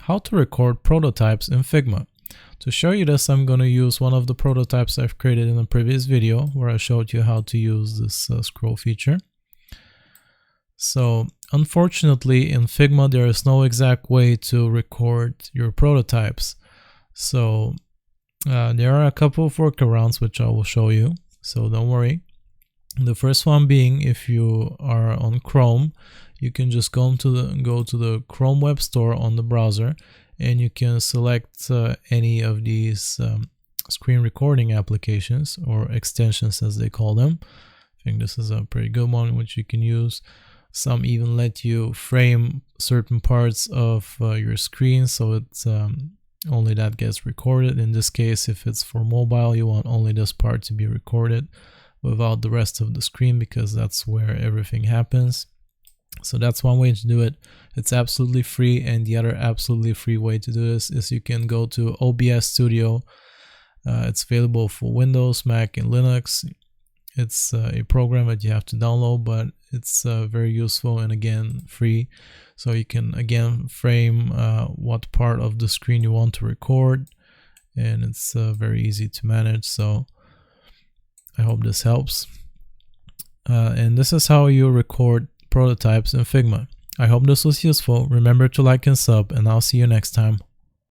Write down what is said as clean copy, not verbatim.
how to record prototypes in Figma. To show you this, I'm going to use one of the prototypes I've created in a previous video where I showed you how to use this scroll feature. So unfortunately in Figma there is no exact way to record your prototypes. So there are a couple of workarounds which I will show you, so don't worry. The first one being, if you are on Chrome, you can just go to the Chrome Web Store on the browser, and you can select any of these screen recording applications or extensions as they call them. I think this is a pretty good one which you can use. Some even let you frame certain parts of your screen so it's only that gets recorded. In this case, if it's for mobile, you want only this part to be recorded without the rest of the screen, because that's where everything happens. So that's one way to do it. It's absolutely free. And the other absolutely free way to do this is you can go to OBS Studio. It's available for Windows, Mac, and Linux. It's a program that you have to download, but it's very useful and again free. So you can again frame what part of the screen you want to record, and it's very easy to manage. So I hope this helps. And this is how you record prototypes in Figma. I hope this was useful. Remember to like and sub, and I'll see you next time.